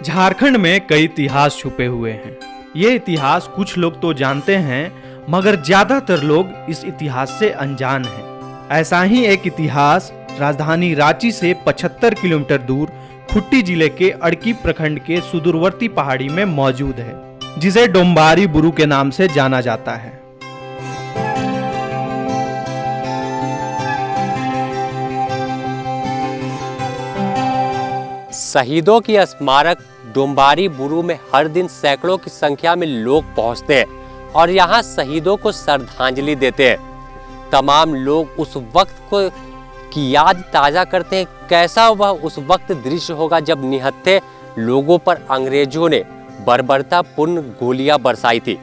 झारखंड में कई इतिहास छुपे हुए हैं। ये इतिहास कुछ लोग तो जानते हैं, मगर ज्यादातर लोग इस इतिहास से अनजान हैं। ऐसा ही एक इतिहास राजधानी रांची से 75 किलोमीटर दूर खुट्टी जिले के अड़की प्रखंड के सुदूरवर्ती पहाड़ी में मौजूद है, जिसे डोम्बारी बुरु के नाम से जाना जाता है। शहीदों की स्मारक डोम्बारी बुरु में हर दिन सैकड़ों की संख्या में लोग पहुंचते हैं और यहां शहीदों को श्रद्धांजलि देते हैं। तमाम लोग उस वक्त को की याद ताजा करते हैं। कैसा वह उस वक्त दृश्य होगा जब निहत्थे लोगों पर अंग्रेजों ने बर्बरतापूर्ण गोलियां बरसाई थी।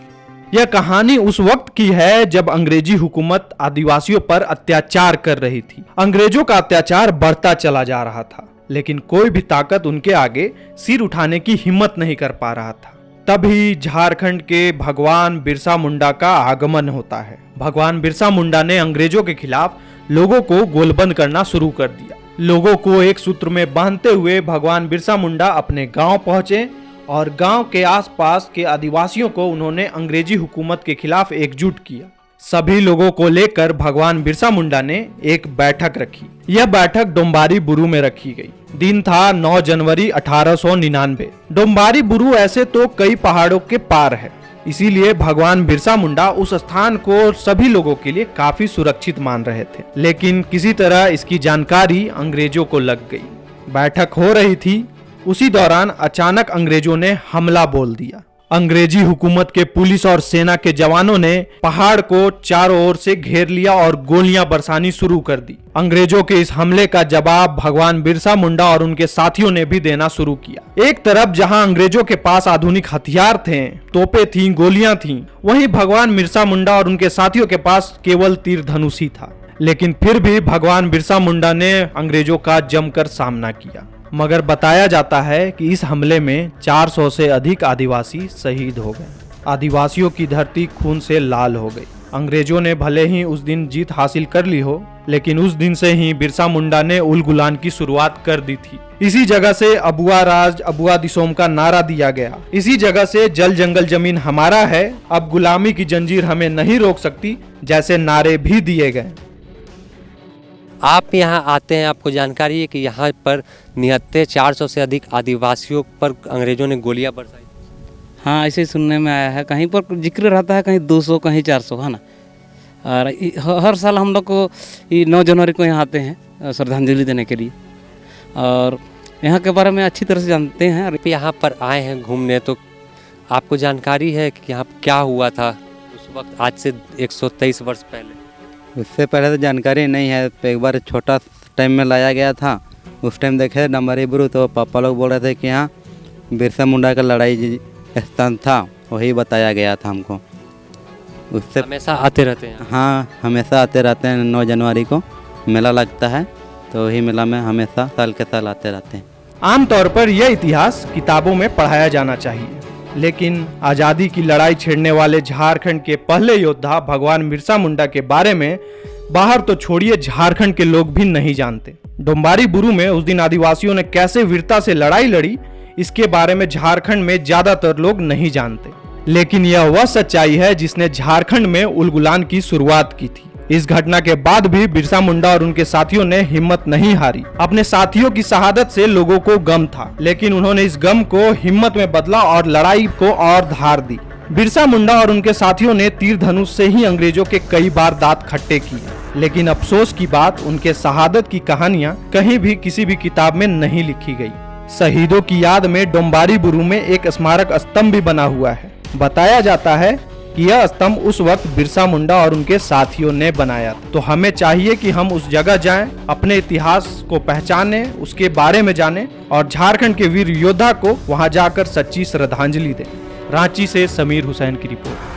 यह कहानी उस वक्त की है जब अंग्रेजी हुकूमत आदिवासियों पर अत्याचार कर रही थी। अंग्रेजों का अत्याचार बढ़ता चला जा रहा था, लेकिन कोई भी ताकत उनके आगे सिर उठाने की हिम्मत नहीं कर पा रहा था। तभी झारखंड के भगवान बिरसा मुंडा का आगमन होता है। भगवान बिरसा मुंडा ने अंग्रेजों के खिलाफ लोगों को गोलबंद करना शुरू कर दिया। लोगों को एक सूत्र में बांधते हुए भगवान बिरसा मुंडा अपने गांव पहुंचे और गांव के आसपास के आदिवासियों को उन्होंने अंग्रेजी हुकूमत के खिलाफ एकजुट किया। सभी लोगों को लेकर भगवान बिरसा मुंडा ने एक बैठक रखी। यह बैठक डोम्बारी बुरु में रखी गई। दिन था 9 जनवरी 1899। डोम्बारी बुरु ऐसे तो कई पहाड़ों के पार है, इसीलिए भगवान बिरसा मुंडा उस स्थान को सभी लोगों के लिए काफी सुरक्षित मान रहे थे। लेकिन किसी तरह इसकी जानकारी अंग्रेजों को लग गई। बैठक हो रही थी, उसी दौरान अचानक अंग्रेजों ने हमला बोल दिया। अंग्रेजी हुकूमत के पुलिस और सेना के जवानों ने पहाड़ को चारों ओर से घेर लिया और गोलियां बरसानी शुरू कर दी। अंग्रेजों के इस हमले का जवाब भगवान बिरसा मुंडा और उनके साथियों ने भी देना शुरू किया। एक तरफ जहां अंग्रेजों के पास आधुनिक हथियार थे, तोपें थीं, गोलियां थीं, वहीं भगवान बिरसा मुंडा और उनके साथियों के पास केवल तीर धनुष ही था। लेकिन फिर भी भगवान बिरसा मुंडा ने अंग्रेजों का जमकर सामना किया। मगर बताया जाता है कि इस हमले में 400 से अधिक आदिवासी शहीद हो गए। आदिवासियों की धरती खून से लाल हो गई। अंग्रेजों ने भले ही उस दिन जीत हासिल कर ली हो, लेकिन उस दिन से ही बिरसा मुंडा ने उल गुलान की शुरुआत कर दी थी। इसी जगह से अबुआ राज अबुआ दिसोम का नारा दिया गया। इसी जगह से जल जंगल जमीन हमारा है, अब गुलामी की जंजीर हमें नहीं रोक सकती जैसे नारे भी दिए गए। आप यहाँ आते हैं, आपको जानकारी है कि यहाँ पर निहत्थे 400 से अधिक आदिवासियों पर अंग्रेजों ने गोलियां बरसाई। हाँ, ऐसे सुनने में आया है। कहीं पर जिक्र रहता है, कहीं 200 कहीं 400, है ना। और हर साल हम लोग को 9 जनवरी को यहाँ आते हैं श्रद्धांजलि देने के लिए, और यहाँ के बारे में अच्छी तरह से जानते हैं। आप यहाँ पर आए हैं घूमने, तो आपको जानकारी है कि यहाँ क्या हुआ था उस वक्त, आज से 123 वर्ष पहले? उससे पहले तो जानकारी नहीं है। एक बार छोटा टाइम में लाया गया था, उस टाइम देखे डोम्बारी बुरु, तो पापा लोग बोल रहे थे कि यहाँ बिरसा मुंडा का लड़ाई स्थान था, वही बताया गया था हमको। उससे हमेशा आते रहते हैं? हाँ, हमेशा आते रहते हैं। 9 जनवरी को मेला लगता है, तो वही मेला में हमेशा साल के साल आते रहते हैं। आमतौर पर यह इतिहास किताबों में पढ़ाया जाना चाहिए, लेकिन आजादी की लड़ाई छेड़ने वाले झारखंड के पहले योद्धा भगवान बिरसा मुंडा के बारे में बाहर तो छोड़िए, झारखंड के लोग भी नहीं जानते। डोम्बारी बुरु में उस दिन आदिवासियों ने कैसे वीरता से लड़ाई लड़ी, इसके बारे में झारखंड में ज्यादातर लोग नहीं जानते। लेकिन यह वह सच्चाई है जिसने झारखंड में उल गुलान की शुरुआत की थी। इस घटना के बाद भी बिरसा मुंडा और उनके साथियों ने हिम्मत नहीं हारी। अपने साथियों की शहादत से लोगों को गम था, लेकिन उन्होंने इस गम को हिम्मत में बदला और लड़ाई को और धार दी। बिरसा मुंडा और उनके साथियों ने तीर धनुष से ही अंग्रेजों के कई बार दांत खट्टे किए, लेकिन अफसोस की बात, उनके शहादत की कहानियां कहीं भी किसी भी किताब में नहीं लिखी गई। शहीदों की याद में डोम्बारी बुरु में एक स्मारक स्तंभ भी बना हुआ है। बताया जाता है कि यह स्तंभ उस वक्त बिरसा मुंडा और उनके साथियों ने बनाया था। तो हमें चाहिए कि हम उस जगह जाएं, अपने इतिहास को पहचानें, उसके बारे में जानें और झारखंड के वीर योद्धा को वहां जाकर सच्ची श्रद्धांजलि दें। रांची से समीर हुसैन की रिपोर्ट।